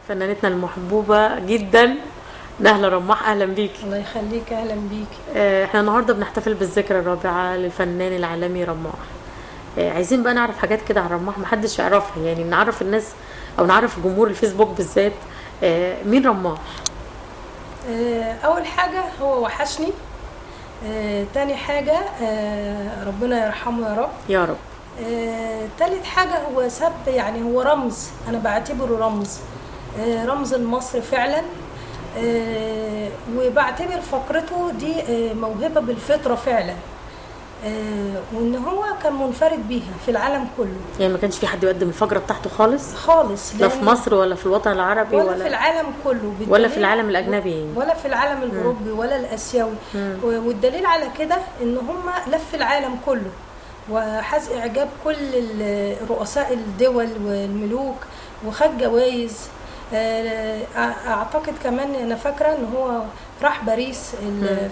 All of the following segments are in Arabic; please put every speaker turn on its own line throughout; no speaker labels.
فنانتنا المحبوبة جدا نهلة رماح، اهلا بيكي.
الله يخليك، اهلا بيكي.
احنا النهارده بنحتفل بالذكرى الرابعة للفنان العالمي رماح. عايزين بقى نعرف حاجات كده عن رماح محدش يعرفها، يعني نعرف الناس او نعرف جمهور الفيسبوك بالذات. مين رماح؟
اول حاجة هو وحشني. تاني حاجة ربنا يرحمه يا رب
يا رب.
تالت حاجة هو سب، يعني هو رمز، انا بعتبره رمز، رمز لمصر فعلا. وبعتبر فقرته دي موهبة بالفطرة فعلا، وان هو كان منفرد بيها في العالم كله.
يعني ما كانش في حد يقدم الفقرة بتاعته خالص
خالص،
لا في مصر ولا في الوطن العربي
ولا في العالم كله،
ولا في العالم الاجنبي
ولا في العالم الاوروبي ولا الاسيوي. والدليل على كده ان هم لف العالم كله وحاز اعجاب كل رؤساء الدول والملوك، وخد جوائز. اعتقد كمان، انا فاكره ان هو راح باريس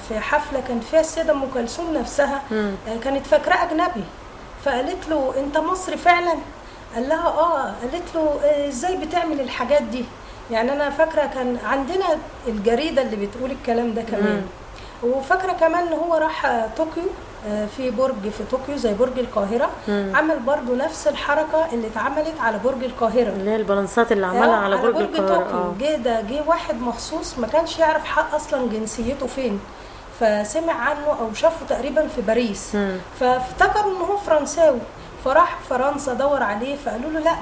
في حفله كان فيها السيده ام كلثوم نفسها، كانت فاكراه اجنبي، فقالت له انت مصري فعلا؟ قال لها قالت له ازاي بتعمل الحاجات دي؟ يعني انا فاكره كان عندنا الجريده اللي بتقول الكلام ده كمان. وفاكره كمان ان هو راح طوكيو، في برج في طوكيو زي برج القاهره، عمل برضو نفس الحركه اللي اتعملت على برج القاهره،
اللي هي البالانسات اللي عملها على برج
القاهره. جه واحد مخصوص ما كانش يعرف حق اصلا جنسيته فين، فسمع عنه او شافه تقريبا في باريس، فافتكروا ان هو فرنساوي، فراح فرنسا دور عليه، فقالوا له لا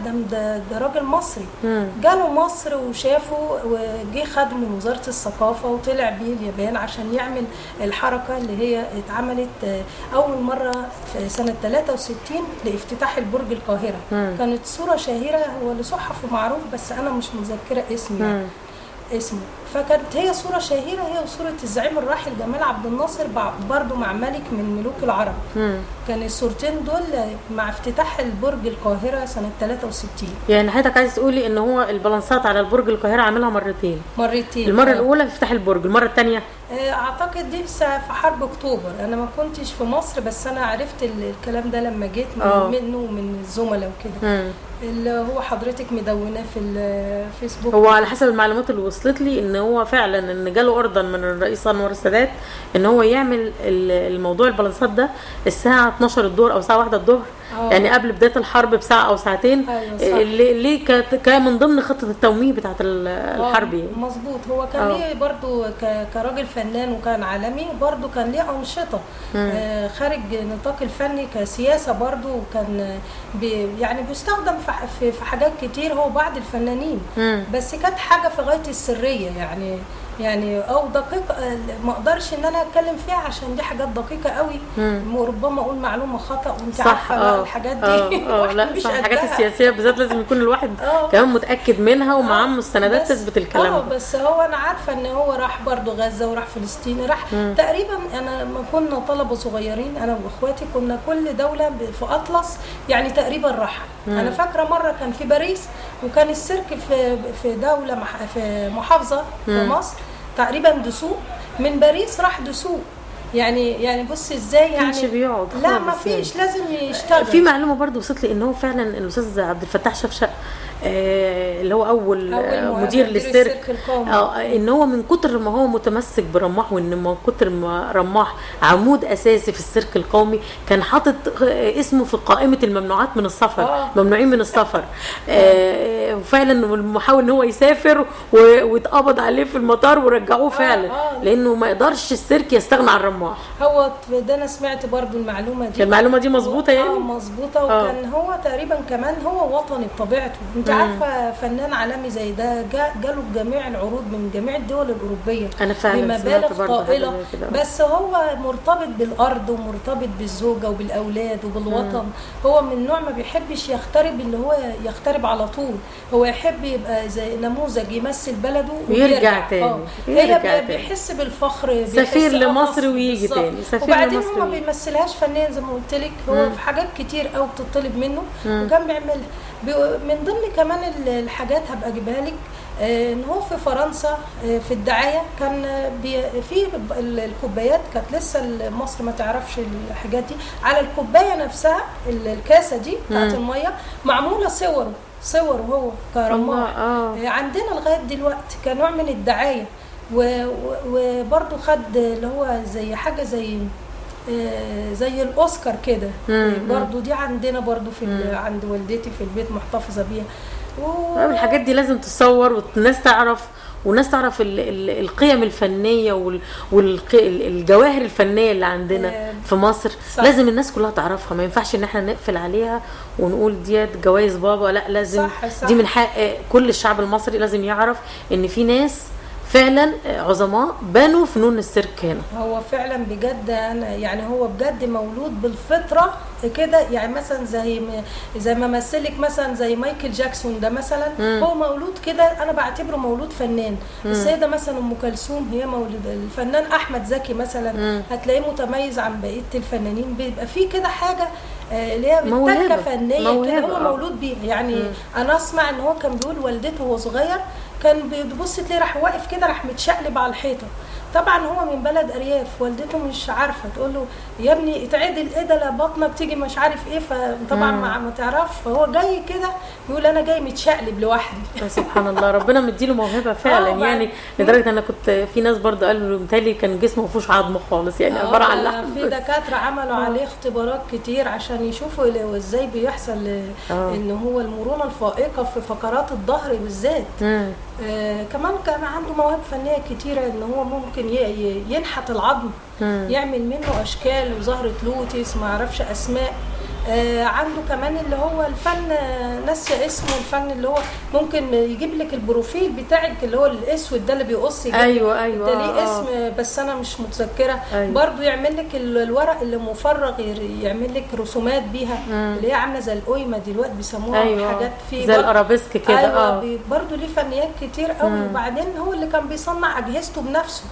ده راجل مصري. جاله مصر وشافه، وجه خده من وزاره الثقافه وطلع بيه اليابان عشان يعمل الحركه اللي هي اتعملت اول مره في سنه 63 لافتتاح البرج القاهره. كانت صوره شهيره، هو لصحفي معروف بس انا مش متذكره اسمه اسمه. فكانت هي صورة شهيرة، هي وصورة الزعيم الراحل جمال عبد الناصر برضو مع ملك من ملوك العرب. كان الصورتين دول مع افتتاح البرج القاهرة سنة 63.
يعني حضرتك عايز تقولي ان هو البالانسات على البرج القاهرة عاملها مرتين. المرة الأولى في افتتاح البرج، المرة الثانية
اعتقد دي في حرب اكتوبر. انا ما كنتش في مصر، بس انا عرفت الكلام ده لما جيت منه ومن الزملاء وكده، اللي هو حضرتك مدونه في الفيسبوك.
هو على حسب المعلومات اللي وصلت لي ان هو فعلا ان جاله اوردر من الرئيس انور السادات ان هو يعمل الموضوع البالانسات ده الساعه 12 الظهر او الساعه 1 الظهر، يعني قبل بدايه الحرب بساعه او ساعتين. اللي كان من ضمن خطه التوميه بتاعه الحرب.
مظبوط. هو كان ليه برضو كراجل فنان وكان عالمي، برضو كان ليه انشطه خارج نطاق الفني كسياسه، برضو كان يعني بيستخدم في حاجات كتير هو بعض الفنانين، بس كانت حاجه في غايه السريه، يعني او دقيقه ما اقدرش ان انا اتكلم فيها عشان دي حاجات دقيقه قوي، وربما اقول معلومه خطا، وانت عارفه الحاجات دي.
لا صح، الحاجات السياسيه بالذات لازم يكون الواحد كمان متاكد منها ومعاه مستندات تثبت الكلام ده.
بس هو انا عارفه ان هو راح برضو غزه وراح فلسطين، راح تقريبا. انا لما كنا طلبه صغيرين انا واخواتي كنا كل دوله في اطلس يعني تقريبا راح. انا فاكره مره كان في باريس، وكان السيرك في دوله في محافظه في مصر تقريبا دسوق، من باريس راح دسوق. يعني بص ازاي، يعني
بيقعد
لا ما فيش يعني. لازم يشتغل.
في معلومه برضو وصلت لي ان هو فعلا الاستاذ عبد الفتاح شفشق اللي هو اول مدير للسيرك، ان هو من كتر ما هو متمسك برماح، وان من كتر ما رماح عمود اساسي في السيرك القومي، كان حاطط اسمه في قائمه الممنوعات من السفر، ممنوعين من السفر. وفعلا محاول ان هو يسافر واتقبض عليه في المطار ورجعوه فعلا، لانه ما يقدرش السيرك يستغنى عن رماح.
هو ده انا سمعت برضو المعلومه دي
مظبوطه يعني.
مظبوطه. وكان هو تقريبا كمان هو وطني بطبيعته. انت عارفه فنان عالمي زي ده جاله جميع العروض من جميع الدول الاوروبيه،
انا فعلا
بمبالغ طائله، بس هو مرتبط بالارض ومرتبط بالزوجه وبالاولاد وبالوطن. هو من نوع ما بيحبش يغترب، اللي هو يغترب على طول، هو يحب يبقى زي نموذج يمثل بلده
ويرجع تاني.
هي بيحس بالفخر،
سفير لمصر ويجي تاني.
وبعدين هو ما بيمثلهاش فنيا زي ما قلت لك، هو في حاجات كتير قوي بتطلب منه وكان بيعملها. من ضمن كمان الحاجات هبقى اجيبها لك، ان هو في فرنسا في الدعايه كان في الكوبايات، كانت لسه مصر ما تعرفش الحاجات دي، على الكوبايه نفسها الكاسه دي بتاعت الميه معموله صوره صور وهو كرماح. عندنا لغايه دلوقتي كنوع من الدعايه. وبرضه خد اللي هو زي حاجه زي الاوسكار كده برضه، دي عندنا برضه عند والدتي في البيت محتفظه بيها.
الحاجات دي لازم تصور والناس تعرف، والناس تعرف القيم الفنيه والجواهر الفنيه اللي عندنا في مصر. صح. لازم الناس كلها تعرفها، ما ينفعش ان احنا نقفل عليها ونقول ديت جوائز بابا، لا لازم. صح. دي من حق كل الشعب المصري، لازم يعرف ان في ناس فعلا عظماء بنوا فنون السيرك هنا. هو
فعلا بجد انا يعني هو بجد مولود بالفطره كده، يعني مثلا زي ما مثلك مثلا زي مايكل جاكسون ده مثلا. هو مولود كده، انا بعتبره مولود فنان. السيده مثلا ام كلثوم هي مولود. الفنان احمد زكي مثلا هتلاقيه متميز عن بقيه الفنانين، بيبقى فيه كده حاجه اللي هي بتكه فنيه كده هو مولود بيها. يعني انا اسمع ان هو كان بيقول والدته وهو صغير كان بيبص تلاقيه راح واقف كده راح متشقلب على الحيطه. طبعا هو من بلد ارياف، والدته مش عارفه تقول له يا ابني اتعدل ايه ده، لا بطنك تيجي مش عارف ايه، فطبعا ما تعرفش، فهو جاي كده يقول انا جاي متشقلب لوحدي.
سبحان الله، ربنا مديله موهبه فعلا. يعني لدرجه انا كنت في ناس برضه قالوا له متهيألي كان جسمه ما فيهوش عظم خالص، يعني عباره عن لحم.
في دكاتره عملوا عليه اختبارات كتير عشان يشوفوا ازاي بيحصل ان هو المرونه الفائقه في فقرات الظهر بالذات. كمان كان عنده مواهب فنيه كتيره، ان هو ممكن ينحت العظم، يعمل منه اشكال وزهره لوتس ما اعرفش اسماء. عنده كمان اللي هو الفن ناسيه اسمه، الفن اللي هو ممكن يجيب لك البروفيل بتاعك اللي هو الاسود ده اللي بيقص.
ايوه
ده ليه اسم بس انا مش متذكره. برضو يعمل لك الورق اللي مفرغ، يعمل لك رسومات بيها اللي هي عامله زي القيمه دلوقتي بيسموها. حاجات في
زي الارابيسك كده.
برضو ليه فنيات كتير قوي. وبعدين هو اللي كان بيصنع اجهزته بنفسه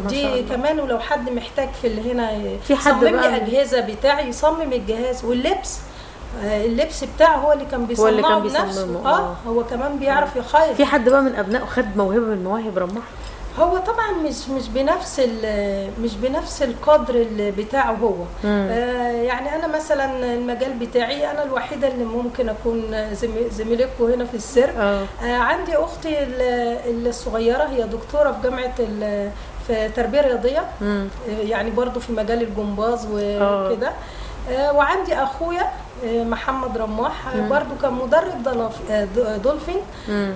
دي كمان. ولو حد محتاج في اللي هنا
في حد
يصمم لي اجهزه بتاعي، يصمم الجهاز واللبس بتاعه هو اللي كان بيصنعه بنفسه. هو كمان بيعرف يخيط.
في حد بقى من ابنائه خد موهبه من مواهب رماح؟
هو طبعا مش بنفس القدر اللي بتاعه هو. يعني انا مثلا المجال بتاعي انا الوحيده اللي ممكن اكون زميلتكم هنا في السيرك. عندي اختي الصغيره هي دكتوره في جامعه في تربيه رياضيه، يعني برضو في مجال الجمباز وكده. وعندي اخويا محمد رماح برضو كان مدرب دولفين،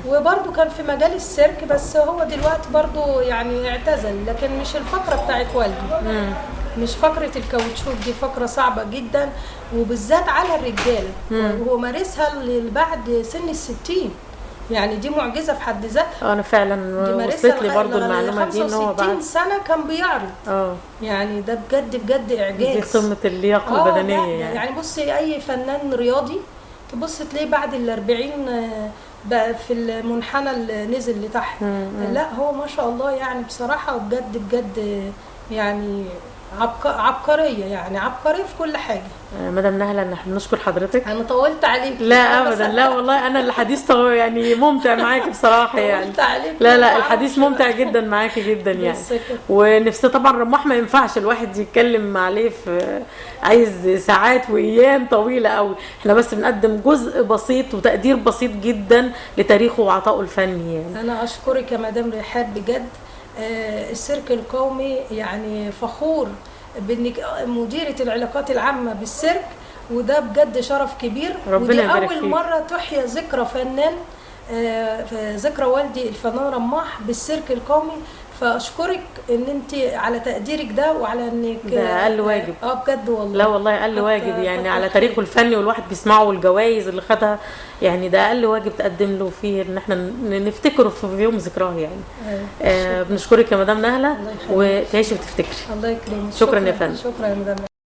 وبرضو كان في مجال السيرك، بس هو دلوقتي برضو يعني اعتزل. لكن مش الفقره بتاعت والدي، مش فقره الكاوتشوك دي، فقره صعبه جدا وبالذات على الرجاله. وهو مارسها بعد سن ال60، يعني دي معجزه في حد ذاتها.
انا فعلا وصلت لي برضو المعلومه دي ان هو بعد
65 سنه كان بيعرض. يعني ده بجد اعجاز،
دي قمه اللياقه البدنيه.
يعني بصي اي فنان رياضي تبص تلاقيه بعد ال40 بقى في المنحنى اللي نزل لتحت. لا هو ما شاء الله يعني بصراحه بجد يعني عبقريه، يعني عبقريه في كل حاجه.
مدام نهله احنا بنشكر حضرتك.
انا طولت عليك؟
لا ابدا، لا والله انا الحديث يعني ممتع معاكي بصراحه. يعني لا الحديث ممتع جدا معاكي جدا يعني. ونفسي طبعا رماح ما ينفعش الواحد يتكلم عليه، في عايز ساعات وايام طويله قوي. احنا بس بنقدم جزء بسيط وتقدير بسيط جدا لتاريخه وعطائه الفني يعني.
انا اشكرك يا مدام رحاب بجد. السيرك القومي يعني فخور بانك مديرة العلاقات العامة بالسيرك، وده بجد شرف كبير. ودي اول مرة تحيا ذكرى فنان، ذكرى والدي الفنان رماح بالسيرك القومي. فاشكرك ان انت على تقديرك ده، وعلى انك
ده اقل واجب.
بجد والله.
لا والله اقل واجب يعني على تاريخه الفني والواحد بيسمعه والجوائز اللي خدها، يعني ده اقل واجب تقدم له فيه ان احنا نفتكره في يوم ذكراه يعني. بنشكرك يا مدام نهله، وتعيشي وتفتكري.
الله يكرمك.
شكرا يا فندم.
شكرا يا مدام.